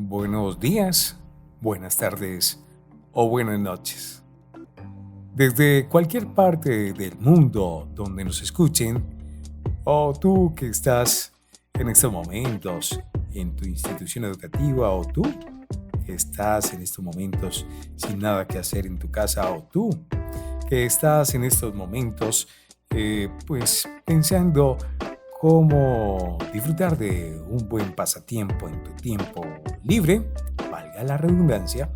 Buenos días, buenas tardes o buenas noches. Desde cualquier parte del mundo donde nos escuchen, o tú que estás en estos momentos en tu institución educativa, o tú que estás en estos momentos sin nada que hacer en tu casa, o tú que estás en estos momentos pues pensando cómo disfrutar de un buen pasatiempo en tu tiempo libre, valga la redundancia,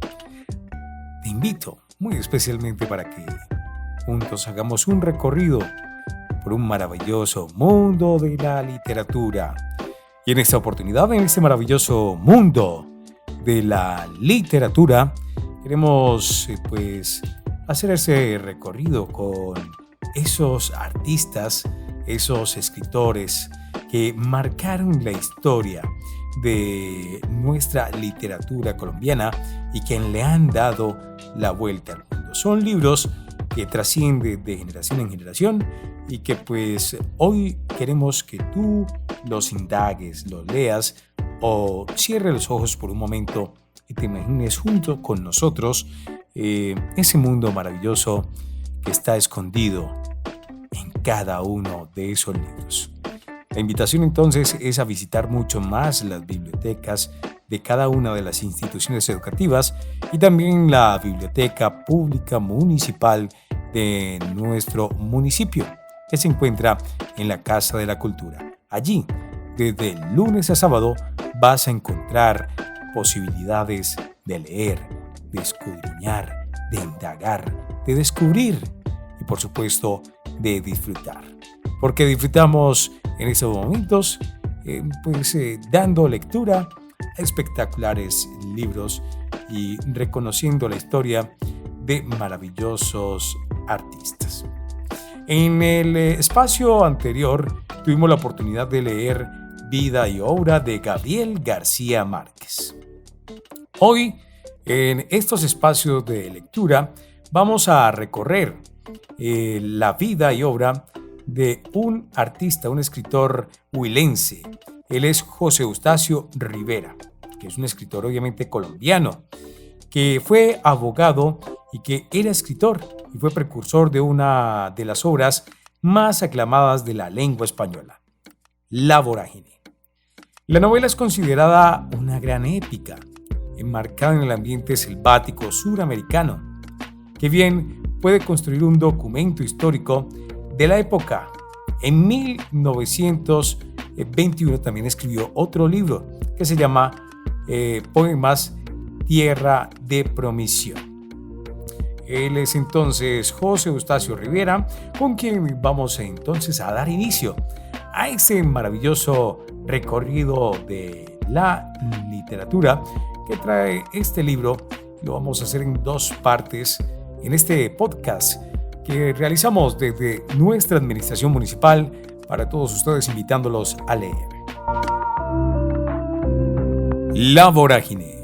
te invito muy especialmente para que juntos hagamos un recorrido por un maravilloso mundo de la literatura. Y en esta oportunidad, en este maravilloso mundo de la literatura, queremos pues hacer ese recorrido con esos artistas, esos escritores que marcaron la historia de nuestra literatura colombiana y que le han dado la vuelta al mundo. Son libros que trascienden de generación en generación y que pues hoy queremos que tú los indagues, los leas o cierres los ojos por un momento y te imagines junto con nosotros ese mundo maravilloso que está escondido en cada uno de esos libros. La invitación entonces es a visitar mucho más las bibliotecas de cada una de las instituciones educativas y también la biblioteca pública municipal de nuestro municipio, que se encuentra en la Casa de la Cultura. Allí, desde el lunes a sábado, vas a encontrar posibilidades de leer, de escudriñar, de indagar, de descubrir y por supuesto de disfrutar. Porque disfrutamos en estos momentos dando lectura a espectaculares libros y reconociendo la historia de maravillosos artistas. En el espacio anterior tuvimos la oportunidad de leer Vida y obra de Gabriel García Márquez. Hoy, en estos espacios de lectura, vamos a recorrer la vida y obra de un artista, un escritor huilense. Él es José Eustacio Rivera, que es un escritor obviamente colombiano, que fue abogado y que era escritor y fue precursor de una de las obras más aclamadas de la lengua española, La Vorágine. La novela es considerada una gran épica, enmarcada en el ambiente selvático suramericano, que bien puede construir un documento histórico de la época. En 1921 también escribió otro libro que se llama Poemas Tierra de Promisión. Él es entonces José Eustacio Rivera, con quien vamos entonces a dar inicio a este maravilloso recorrido de la literatura que trae este libro. Lo vamos a hacer en dos partes en este podcast que realizamos desde nuestra administración municipal para todos ustedes, invitándolos a leer. La Vorágine.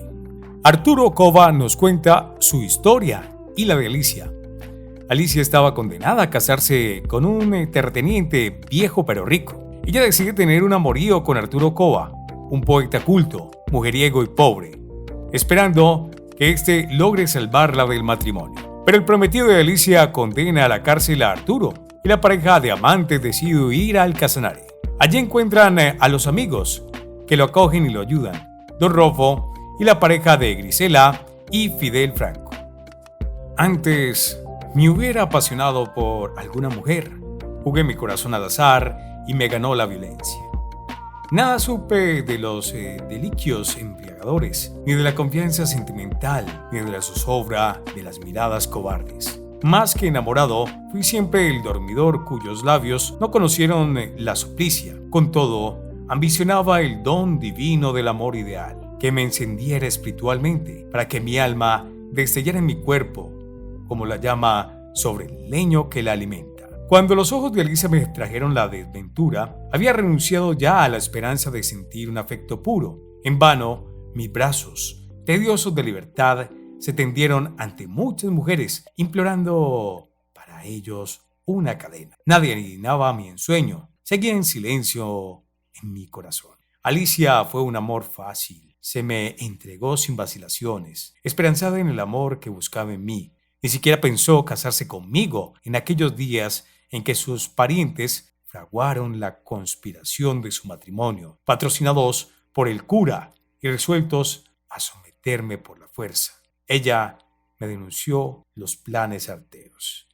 Arturo Cova nos cuenta su historia y la de Alicia. Alicia estaba condenada a casarse con un terrateniente viejo pero rico. Ella decide tener un amorío con Arturo Cova, un poeta culto, mujeriego y pobre, esperando que éste logre salvarla del matrimonio. Pero el prometido de Alicia condena a la cárcel a Arturo y la pareja de amantes decide ir al Casanare. Allí encuentran a los amigos que lo acogen y lo ayudan, Don Rofo y la pareja de Grisela y Fidel Franco. Antes me hubiera apasionado por alguna mujer, jugué mi corazón al azar y me ganó la violencia. Nada supe de los delicios embriagadores, ni de la confianza sentimental, ni de la zozobra de las miradas cobardes. Más que enamorado, fui siempre el dormidor cuyos labios no conocieron la suplicia. Con todo, ambicionaba el don divino del amor ideal, que me encendiera espiritualmente, para que mi alma destellara en mi cuerpo, como la llama sobre el leño que la alimenta. Cuando los ojos de Alicia me trajeron la desventura, había renunciado ya a la esperanza de sentir un afecto puro. En vano, mis brazos, tediosos de libertad, se tendieron ante muchas mujeres, implorando para ellos una cadena. Nadie adivinaba mi ensueño, seguía en silencio en mi corazón. Alicia fue un amor fácil, se me entregó sin vacilaciones, esperanzada en el amor que buscaba en mí. Ni siquiera pensó casarse conmigo en aquellos días en que sus parientes fraguaron la conspiración de su matrimonio, patrocinados por el cura y resueltos a someterme por la fuerza. Ella me denunció los planes arteros.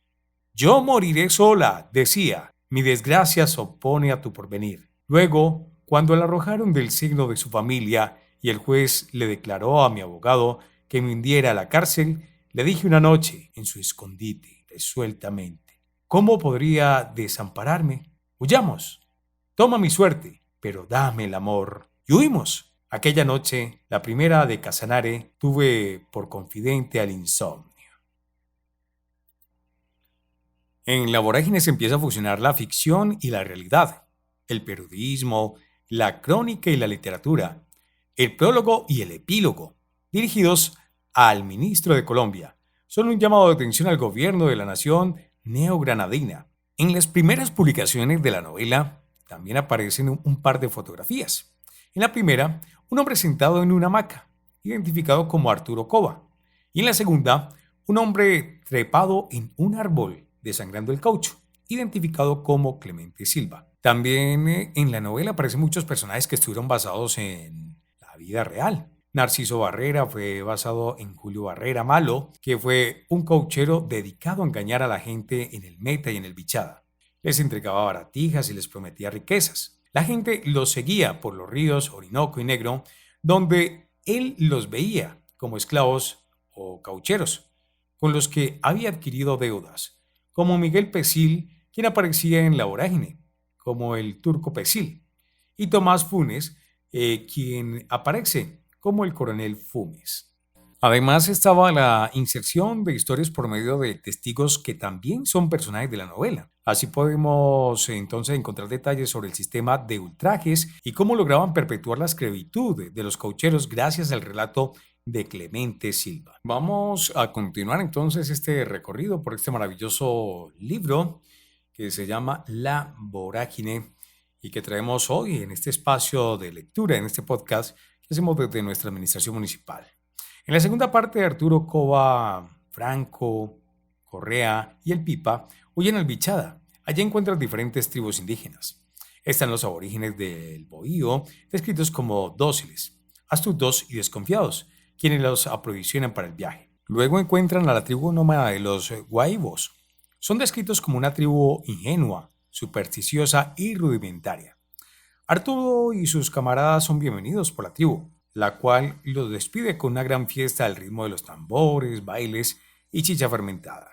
Yo moriré sola, decía. Mi desgracia se opone a tu porvenir. Luego, cuando la arrojaron del signo de su familia y el juez le declaró a mi abogado que me hundiera a la cárcel, le dije una noche en su escondite, resueltamente: ¿cómo podría desampararme? Huyamos. Toma mi suerte, pero dame el amor. Y huimos. Aquella noche, la primera de Casanare, tuve por confidente al insomnio. En la vorágine se empieza a fusionar la ficción y la realidad, el periodismo, la crónica y la literatura, el prólogo y el epílogo, dirigidos al ministro de Colombia. Son un llamado de atención al gobierno de la nación neogranadina. En las primeras publicaciones de la novela también aparecen un par de fotografías. En la primera, un hombre sentado en una hamaca, identificado como Arturo Cova. Y en la segunda, un hombre trepado en un árbol, desangrando el caucho, identificado como Clemente Silva. También en la novela aparecen muchos personajes que estuvieron basados en la vida real. Narciso Barrera fue basado en Julio Barrera Malo, que fue un cauchero dedicado a engañar a la gente en el Meta y en el Bichada. Les entregaba baratijas y les prometía riquezas. La gente los seguía por los ríos Orinoco y Negro, donde él los veía como esclavos o caucheros, con los que había adquirido deudas, como Miguel Pesil, quien aparecía en La Vorágine, como el Turco Pesil, y Tomás Funes, quien aparece como el coronel Funes. Además estaba la inserción de historias por medio de testigos que también son personajes de la novela. Así podemos entonces encontrar detalles sobre el sistema de ultrajes y cómo lograban perpetuar la esclavitud de los caucheros gracias al relato de Clemente Silva. Vamos a continuar entonces este recorrido por este maravilloso libro que se llama La Vorágine y que traemos hoy en este espacio de lectura, en este podcast que hacemos desde nuestra administración municipal. En la segunda parte, Arturo Cova, Franco, Correa y el Pipa huyen al Bichada. Allí encuentran diferentes tribus indígenas. Están los aborígenes del Bohío, descritos como dóciles, astutos y desconfiados, quienes los aprovisionan para el viaje. Luego encuentran a la tribu nómada de los Guaivos. Son descritos como una tribu ingenua, supersticiosa y rudimentaria. Arturo y sus camaradas son bienvenidos por la tribu, la cual los despide con una gran fiesta al ritmo de los tambores, bailes y chicha fermentada.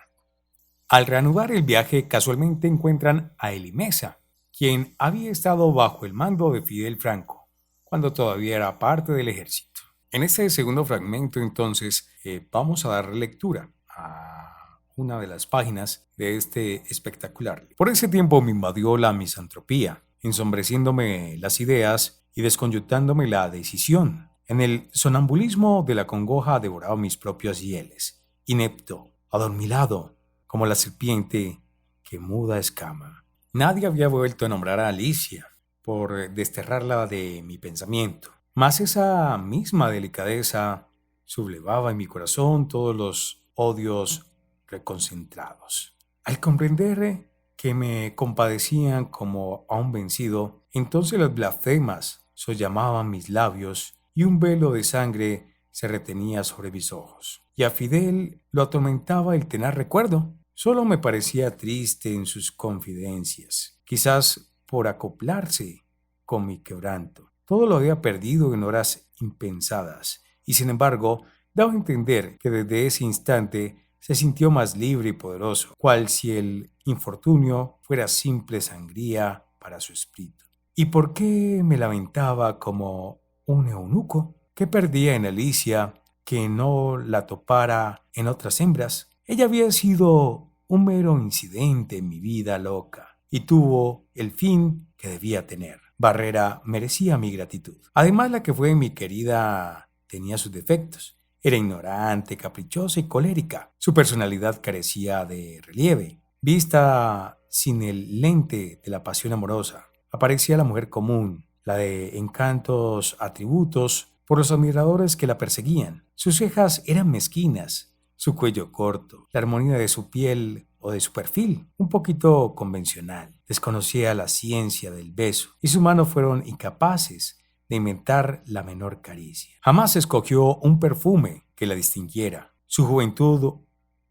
Al reanudar el viaje, casualmente encuentran a Elimesa, quien había estado bajo el mando de Fidel Franco, cuando todavía era parte del ejército. En este segundo fragmento, entonces, vamos a dar lectura a una de las páginas de este espectacular libro. Por ese tiempo me invadió la misantropía, ensombreciéndome las ideas y desconyuntándome la decisión. En el sonambulismo de la congoja devoraba mis propios hieles, inepto, adormilado, como la serpiente que muda escama. Nadie había vuelto a nombrar a Alicia por desterrarla de mi pensamiento, mas esa misma delicadeza sublevaba en mi corazón todos los odios reconcentrados. Al comprender que me compadecían como a un vencido, entonces las blasfemas sollamaban mis labios y un velo de sangre se retenía sobre mis ojos. Y a Fidel lo atormentaba el tenaz recuerdo. Solo me parecía triste en sus confidencias, quizás por acoplarse con mi quebranto. Todo lo había perdido en horas impensadas, y sin embargo daba a entender que desde ese instante se sintió más libre y poderoso, cual si el infortunio fuera simple sangría para su espíritu. ¿Y por qué me lamentaba como un eunuco? ¿Qué perdía en Alicia que no la topara en otras hembras? Ella había sido un mero incidente en mi vida loca y tuvo el fin que debía tener. Barrera merecía mi gratitud. Además, la que fue mi querida tenía sus defectos. Era ignorante, caprichosa y colérica. Su personalidad carecía de relieve. Vista sin el lente de la pasión amorosa, aparecía la mujer común, la de encantos, atributos, por los admiradores que la perseguían. Sus cejas eran mezquinas, su cuello corto, la armonía de su piel o de su perfil, un poquito convencional. Desconocía la ciencia del beso y sus manos fueron incapaces de inventar la menor caricia. Jamás escogió un perfume que la distinguiera. Su juventud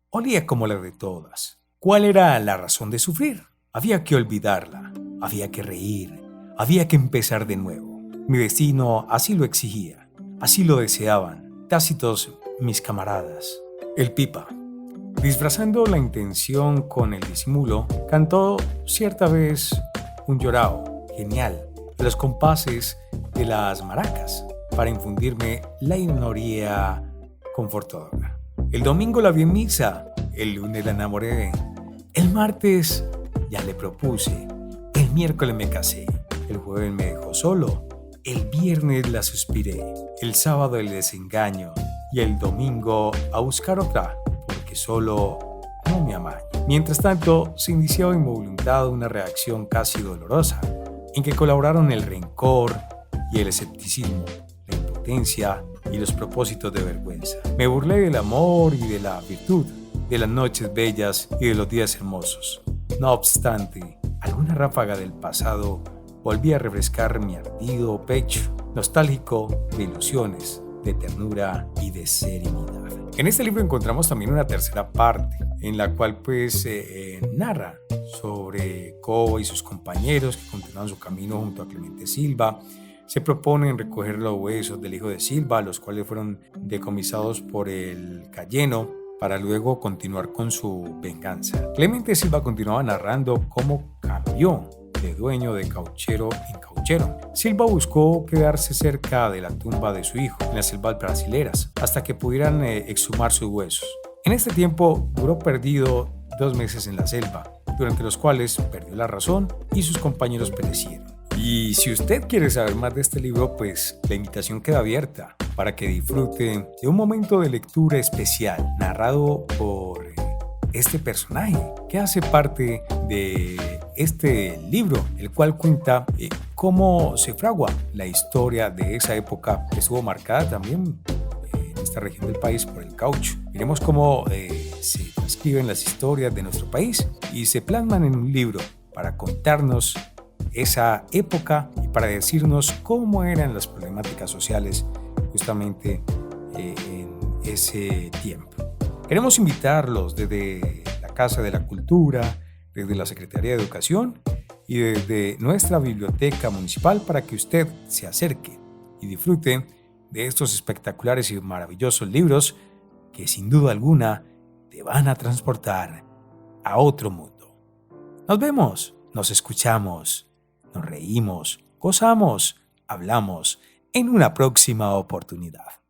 olía como la de todas. ¿Cuál era la razón de sufrir? Había que olvidarla, había que reír, había que empezar de nuevo. Mi destino así lo exigía, así lo deseaban, tácitos mis camaradas. El Pipa, disfrazando la intención con el disimulo, cantó cierta vez un llorao genial a los compases de las maracas para infundirme la ignoría confortadora. El domingo la vi en misa, el lunes la enamoré, el martes ya le propuse, el miércoles me casé, el jueves me dejó solo, el viernes la suspiré, el sábado el desengaño y el domingo a buscar otra, porque solo no me amaño. Mientras tanto, se inició en mi voluntad una reacción casi dolorosa, en que colaboraron el rencor y el escepticismo, la impotencia y los propósitos de vergüenza. Me burlé del amor y de la virtud, de las noches bellas y de los días hermosos. No obstante, alguna ráfaga del pasado volvía a refrescar mi ardido pecho, nostálgico de ilusiones, de ternura y de serenidad. En este libro encontramos también una tercera parte, en la cual narra sobre Cobo y sus compañeros que continúan su camino junto a Clemente Silva. Se proponen recoger los huesos del hijo de Silva, los cuales fueron decomisados por el Cayeno, para luego continuar con su venganza. Clemente Silva continuaba narrando cómo cambió de dueño de cauchero en cauchero. Silva buscó quedarse cerca de la tumba de su hijo, en las selvas brasileras, hasta que pudieran exhumar sus huesos. En este tiempo duró perdido 2 meses en la selva, durante los cuales perdió la razón y sus compañeros perecieron. Y si usted quiere saber más de este libro, pues la invitación queda abierta para que disfrute de un momento de lectura especial narrado por este personaje que hace parte de este libro, el cual cuenta cómo se fragua la historia de esa época que estuvo marcada también en esta región del país por el caucho. Miremos cómo se transcriben las historias de nuestro país y se plasman en un libro para contarnos esa época y para decirnos cómo eran las problemáticas sociales justamente en ese tiempo. Queremos invitarlos desde la Casa de la Cultura, desde la Secretaría de Educación y desde nuestra biblioteca municipal para que usted se acerque y disfrute de estos espectaculares y maravillosos libros que sin duda alguna te van a transportar a otro mundo. Nos vemos, nos escuchamos, nos reímos, gozamos, hablamos en una próxima oportunidad.